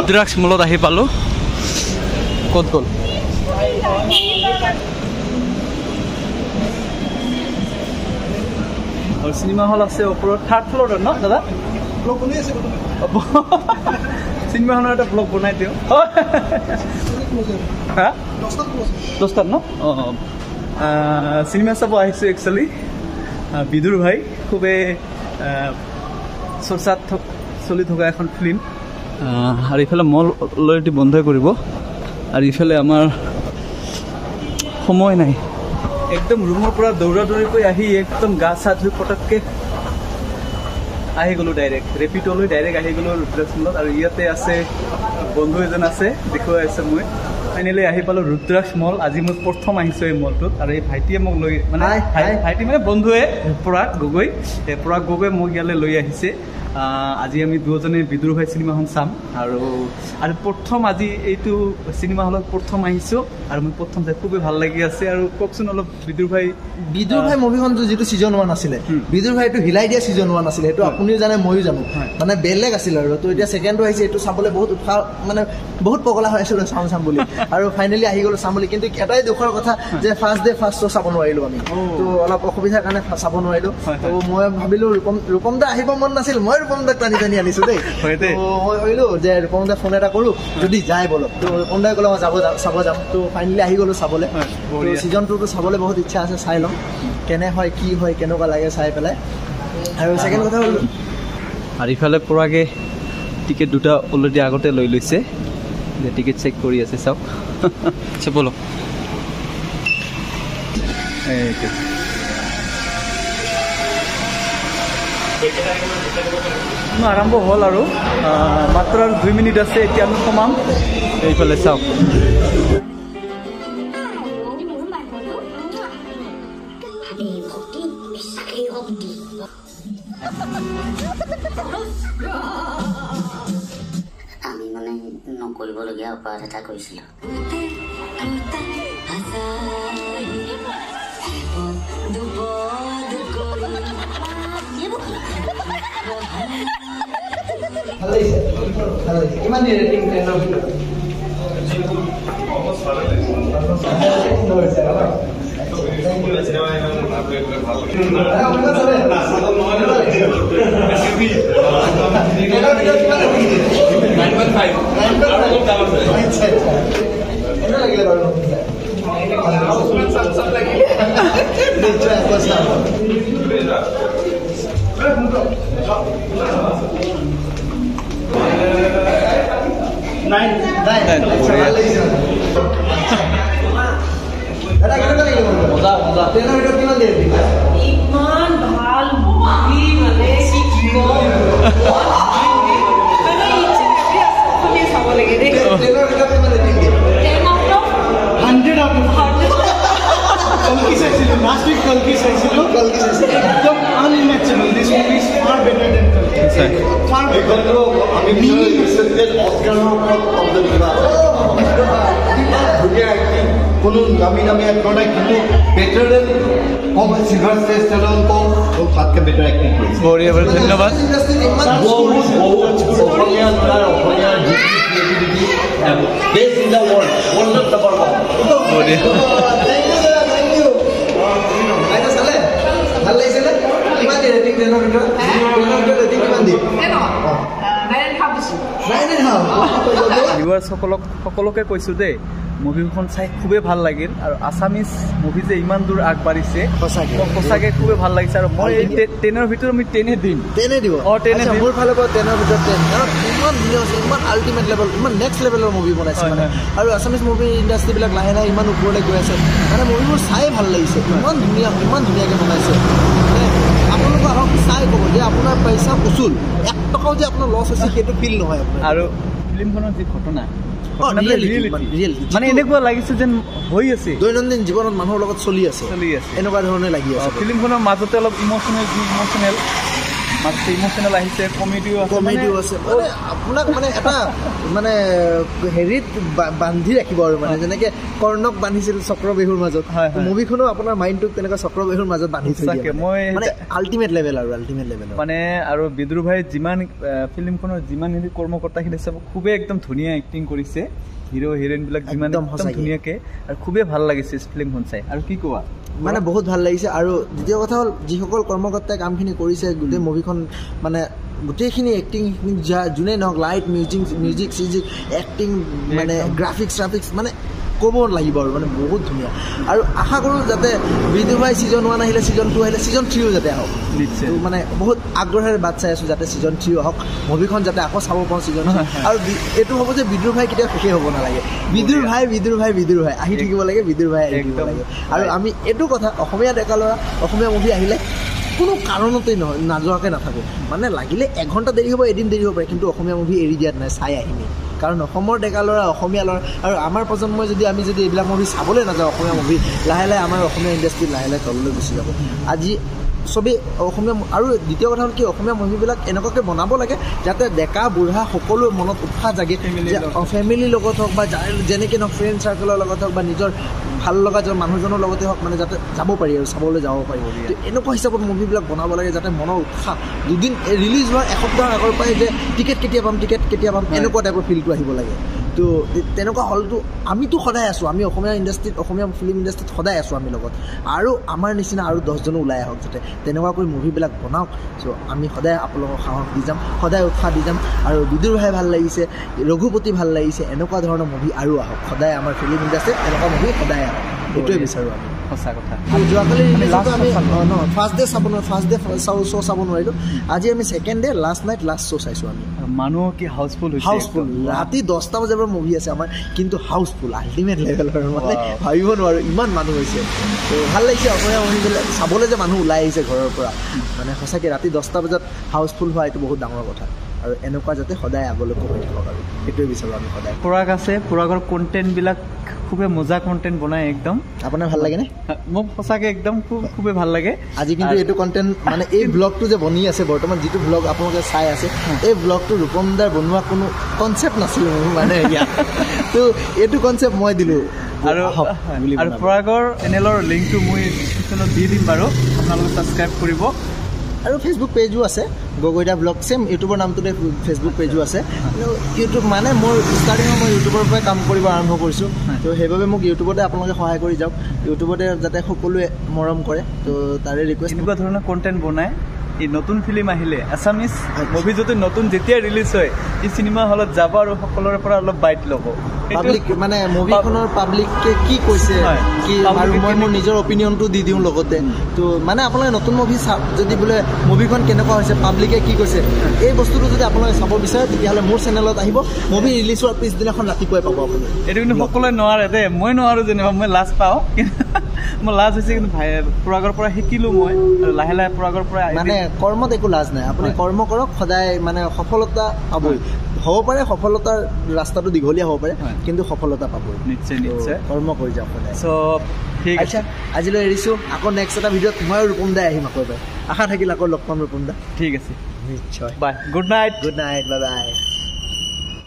ৰুদ্ৰাক্ষ মলত আহি পালোঁ ক'ত গ'ল আৰু চিনেমা হল আছে ওপৰত থাৰ্ড ফ্ল'ৰত ন দাদা ব্লগ বনাই আছে চিনেমাখনৰ এটা ব্লগ বনাই দিওঁ হা 10টাত ন অঁ চিনেমা চাব আহিছোঁ একচুৱেলি বিদুৰ ভাই খুবেই চৰ্চাত চলি থকা এখন ফিল্ম আৰু ইফালে মল অলৰেডি বন্ধই কৰিব আৰু ইফালে আমাৰ সময় নাই একদম ৰুমৰ পৰা দৌৰা দৌৰিকৈ আহি একদম গা চা ধুই পটককৈ আহি গ'লোঁ ডাইৰেক্ট ৰেপিডলৈ ডাইৰেক্ট আহি গ'লোঁ ৰুদ্ৰাক্ষ মলত আৰু ইয়াতে আছে বন্ধু এজন আছে দেখুৱাই আছে মই ফাইনেলি আহি পালোঁ ৰুদ্ৰাক্ষ মল আজি মই প্ৰথম আহিছোঁ এই মলটোত আৰু এই ভাইটিয়ে মোক লৈ মানে ভাইটি মানে বন্ধুৱে পৰাগ গগৈ মোক ইয়ালৈ লৈ আহিছে আজি আমি দুজনে বিদুৰ ভাই চিনেমাখন চাম আৰু প্ৰথম আজি এইটো চিনেমা হলত প্ৰথম আহিছোঁ আৰু মই প্ৰথম চাই খুবেই ভাল লাগি আছে আৰু কওকচোন অলপ বিদুৰ ভাই মুভিখনটো যিটো ছিজন 1 আছিলে বিদুৰ ভাই এইটো হিলাই দিয়া ছিজন 1 আছিলে সেইটো আপুনিও জানে ময়ো জানো মানে বেলেগ আছিল আৰু তো এতিয়া ছেকেণ্ডটো আহিছে এইটো চাবলৈ বহুত উৎসাহ মানে বহুত পগলা হৈ আছিলোঁ চাম বুলি আৰু ফাইনেলি আহি গ'লোঁ চাম বুলি কিন্তু এটাই দুখৰ কথা যে ফাৰ্ষ্ট শ্ব' চাব নোৱাৰিলোঁ আমি তো অলপ অসুবিধাৰ কাৰণে চাব নোৱাৰিলোঁ তো মই ভাবিলোঁ ৰূপম দা আহিব মন নাছিল মই ৰূপম দাক টানি আনিছোঁ দেই মই ভাবিলোঁ যে ৰূপম দা ফোন এটা কৰোঁ যদি যায় বলক তো ৰূপম দাই ক'লে মই চাব যাম তো ফাইনেলি আহি গ'লোঁ চাবলৈ ছিজন 2টো চাবলৈ বহুত ইচ্ছা আছে চাই লওঁ কেনে হয় কি হয় কেনেকুৱা লাগে চাই পেলাই আৰু ছেকেণ্ড কথা হ'ল আৰু ইফালে পৰাগে টিকেট দুটা অলৰেডি আগতে লৈ লৈছে যে টিকেট চেক কৰি আছে চাওক বলক আৰম্ভ হ'ল আৰু মাত্ৰ আৰু 2 মিনিট আছে এতিয়া আমি সোমাম এইফালে চাওক আমি মানে নকৰিবলগীয়া অপৰাধ এটা কৰিছিলোঁ কিমান ৰেটিং ইমান ভাল মুভি মানে চাব লাগে দেই 100 কলকি চাইছিলোঁ লাষ্ট উইক কলকি চাইছিলোঁ একদম unmatchable this movie is far better than কলকি ফাৰ বেটাৰ আমি মিনি ৰিচেণ্টেড অস্কাৰৰ ওপৰত কিবা ধুনীয়া এক্টিং কোনো দামী এক্টৰ নাই কিন্তু বেটাৰ দেন কম চিলভাৰ ষ্টেজ ষ্টেলন কম তাতকৈ বেটাৰ এক্টিং কৰিছে ধন্যবাদ Assamese best in the world number 1 ভাল লাগিছে নে কিমান দিয়ে ৰেটিং দেনৰ ভিতৰত ৰেটিং কিমান দিয়ে ভিউৱাৰ্ছ সকলোকে কৈছোঁ দেই মুভিখন চাই খুবেই ভাল লাগিল আৰু আছামিজ মুভি যে ইমান দূৰ আগবাঢ়িছে সঁচাকৈ খুবেই ভাল লাগিছে আৰু মই 10ৰ ভিতৰত আমি 10 দিম 10 দিব মোৰ ফালৰ পৰা 10ৰ ভিতৰত 10 কাৰণ ইমান ধুনীয়া হৈছে ইমান আল্টিমেট লেভেল ইমান নেক্সট লেভেলৰ মুভি বনাইছে মানে আৰু আছামিজ মুভি ইণ্ডাষ্ট্ৰীবিলাক লাহে লাহে ইমান ওপৰলৈ গৈ আছে মানে মুভিবোৰ চাই ভাল লাগিছে ইমান ধুনীয়াকৈ বনাইছে আপোনালোকে আহক চাই ক'ব যে আপোনাৰ পইচা উচুল 1 টকাও যে আপোনাৰ লছ হৈছে সেইটো ফিল নহয় আৰু ফিল্মখনৰ যি ঘটনা মানে এনেকুৱা লাগিছে যেন হৈ আছে দৈনন্দিন জীৱনত মানুহৰ লগত চলি আছে এনেকুৱা ধৰণে লাগি আছে ফিল্মখনৰ মাজতে অলপ ইমোচনেল মাজতে ইমোচনেল আহিছে, কমেডিও আছে, কমেডিও আছে, মানে আপোনাক মানে এটা মানে হেৰিত বান্ধি ৰাখিব আৰু মানে যেনেকে কৰ্ণক বান্ধিছিল চক্ৰবেহুৰ মাজত, মুভিখনো আপোনাৰ মাইণ্ডটোক তেনেকুৱা চক্ৰবেহুৰ মাজত বান্ধি থৈ দিয়ে। মই মানে আল্টিমেট লেভেল মানে আৰু বিদ্ৰু ভাই যিমান ফিল্মখনৰ যিমান কৰ্মকৰ্তাখিনি চব খুবেই একদম ধুনীয়া এক্টিং কৰিছে, হিৰো হিৰইন বিলাক যিমান একদম ধুনীয়াকে, আৰু খুবেই ভাল লাগিছে ফিল্মখন চাই। আৰু কি কোৱা, মানে বহুত ভাল লাগিছে। আৰু দ্বিতীয় কথা হ'ল যিসকল কৰ্মকৰ্তাই কামখিনি কৰিছে গোটেই মুভিখন মানে গোটেইখিনি এক্টিং যোনে নহওক, লাইট মিউজিক চিউজিক এক্টিং মানে গ্ৰাফিক্স মানে ক'ব লাগিব আৰু মানে বহুত ধুনীয়া। আৰু আশা কৰোঁ যাতে বিদ্ৰু ভাই ছিজন 1 আহিলে, ছিজন 2 আহিলে, ছিজন 3ও যাতে আহক। মানে বহুত আগ্ৰহেৰে বাট চাই আছোঁ যাতে ছিজন 3 আহক, মুভিখন যাতে আকৌ চাব পাৰোঁ ছিজন 3। আৰু এইটো হ'ব যে বিদ্ৰু ভাই কেতিয়াও শেষেই হ'ব নালাগে, বিদ্ৰু ভাই আহি থাকিব লাগে, বিদ্ৰু ভাই আহি থাকিব লাগে। আৰু আমি এইটো কথা অসমীয়া ডেকা ল'ৰা অসমীয়া মুভি আহিলে কোনো কাৰণতেই নহয় নাযোৱাকৈ নাথাকোঁ, মানে লাগিলে এঘণ্টা দেৰি হ'ব, এদিন দেৰি হ'ব পাৰে, কিন্তু অসমীয়া মুভি এৰি দিয়াত নাই, চাই আহিমেই। কাৰণ অসমৰ ডেকা ল'ৰা, অসমীয়া ল'ৰা, আৰু আমাৰ প্ৰজন্মই যদি আমি যদি এইবিলাক মুভি চাবলৈ নাযাওঁ, অসমীয়া মুভি লাহে লাহে আমাৰ অসমীয়া ইণ্ডাষ্ট্ৰী লাহে লাহে তললৈ গুচি যাব। আজি চবেই অসমীয়া, আৰু দ্বিতীয় কথা হ'ল কি অসমীয়া মুভিবিলাক এনেকুৱাকৈ বনাব লাগে যাতে ডেকা বুঢ়া সকলো মনত উৎসাহ জাগে, ফেমিলিৰ লগত হওক বা যেনেকৈ নহওক, ফ্ৰেণ্ড চাৰ্কেলৰ লগত হওক বা নিজৰ ভাল লগা মানুহজনৰ লগতে হওক, মানে যাতে যাব পাৰি আৰু চাবলৈ যাব পাৰি। এনেকুৱা হিচাপত মুভিবিলাক বনাব লাগে যাতে মনৰ উৎসাহ দুদিন ৰিলিজ হোৱাৰ এসপ্তাহৰ আগৰ পৰাই যে টিকেট কেতিয়া পাম এনেকুৱা টাইপৰ ফিলটো আহিব লাগে। তো তেনেকুৱা হলটো আমিতো সদায় আছোঁ, আমি অসমীয়া ইণ্ডাষ্ট্ৰীত, অসমীয়া ফিল্ম ইণ্ডাষ্ট্ৰীত সদায় আছোঁ আমি লগত, আৰু আমাৰ নিচিনা আৰু 10জনো ওলাই আহক যাতে তেনেকুৱাকৈ মুভিবিলাক বনাওক। চ' আমি সদায় আপোনালোকক সাহস দি যাম, সদায় উৎসাহ দি যাম। আৰু বিদুৰ ভাই ভাল লাগিছে, ৰঘুপতি ভাল লাগিছে, এনেকুৱা ধৰণৰ মুভি আৰু আহক, সদায় আমাৰ ফিল্ম ইণ্ডাষ্ট্ৰীত এনেকুৱা মুভি সদায় আহক, সেইটোৱে বিচাৰোঁ আমি। সঁচা কথা। যোৱাকালি আমি ফাৰ্ষ্ট ডে চাব নোৱাৰোঁ, ফাৰ্ষ্ট ডে শ্ব' চাব নোৱাৰিলোঁ, আজি আমি second day last night last show' চাইছোঁ আমি। মানুহ কি হাউচফুল ৰাতি 10টা বজাৰ পৰা মুভি আছে আমাৰ, কিন্তু হাউচফুল আল্টিমেট লেভেলৰ, মানে ভাবিব নোৱাৰোঁ ইমান মানুহ হৈছে। তো ভাল লাগিছে অসমীয়া মুভিবিলাক চাবলৈ যে মানুহ ওলাই আহিছে ঘৰৰ পৰা, মানে সঁচাকৈ ৰাতি 10টা বজাত হাউচফুল হোৱা এইটো বহুত ডাঙৰ কথা। আৰু এনেকুৱা যাতে সদায় আগলৈকে হৈ থাকক, আৰু সেইটোৱে বিচাৰোঁ আমি সদায়। পৰাগ আছে, পৰাগৰ কণ্টেণ্টবিলাক খুবেই মজা কণ্টেণ্ট বনায় একদম। আপোনাৰ ভাল লাগেনে? মোক সঁচাকৈ একদম খুবেই ভাল লাগে। আজি কিন্তু এইটো কণ্টেণ্ট মানে এই ব্লগটো যে বনি আছে বৰ্তমান, যিটো ব্লগ আপোনালোকে চাই আছে, এই ব্লগটো ৰূপম দাৰ বনোৱা কোনো কনচেপ্ট নাছিল মোৰ, মানে তো এইটো কনচেপ্ট মই দিলোঁ। আৰু পৰাগৰ চেনেলৰ লিংকটো মই ডিছক্ৰিপশ্যনত দি দিম বাৰু, আপোনালোকে ছাবস্ক্ৰাইব কৰিব। আৰু ফেচবুক পেজো আছে, গগৈদা ব্লগ, ছেম ইউটিউবৰ নামটোতে ফেচবুক পেজো আছে। ইউটিউব মানে মোৰ ষ্টাৰ্টিঙত মই ইউটিউবৰ পৰাই কাম কৰিব আৰম্ভ কৰিছোঁ, তো সেইবাবে মোক ইউটিউবতে আপোনালোকে সহায় কৰি যাওক, ইউটিউবতে যাতে সকলোৱে মৰম কৰে, তো তাৰে ৰিকুৱেষ্ট। এনেকুৱা ধৰণৰ কণ্টেণ্ট বনায়, এই নতুন ফিল্ম আহিলে এছামিজ মুভি যদি নতুন যেতিয়া ৰিলিজ হয়, এই চিনেমা হলত যাব আৰু সকলোৰে পৰা অলপ বাইট ল'ব। পাব্লিক মানে মুভিখনৰ পাব্লিকে কি কৈছে, কি আৰু মই মোৰ নিজৰ অপিনিয়নটো দি দিওঁ লগতে। তো মানে আপোনালোকে নতুন মুভি চাওক, যদি বোলে মুভিখন কেনেকুৱা হৈছে, পাব্লিকে কি কৈছে, এই বস্তুটো যদি আপোনালোকে চাব বিচাৰে তেতিয়াহ'লে মোৰ চেনেলত আহিব, মুভি ৰিলিজ হোৱাৰ পিছদিনাখন ৰাতিপুৱাই পাব আপুনি। এইটো কিন্তু সকলোৱে নোৱাৰে দেই, মই নোৱাৰোঁ যেনিবা, মই লাজ পাওঁ, মোৰ লাজ হৈছে, কিন্তু পৰাগৰ পৰা শিকিলোঁ মই, আৰু লাহে লাহে পৰাগৰ পৰা মানে কৰ্মত একো লাজ নাই, আপুনি কৰ্ম কৰক, সদায় মানে সফলতা পাবই। হ'ব পাৰে সফলতাৰ ৰাস্তাটো দীঘলীয়া হ'ব পাৰে, কিন্তু সফলতা পাবই। নিশ্চয় নিশ্চয় কৰ্ম কৰি যাওক সদায়। চ' ঠিক আছে, আজিলৈ এৰিছোঁ, আকৌ নেক্সট এটা ভিডিঅ'ত মই ৰূপম দাই আহিম আকৌ এবাৰ, আশা থাকিল আকৌ লগ পাম ৰূপম দা। ঠিক আছে, নিশ্চয়। বাই, গুড নাইট। Bye bye.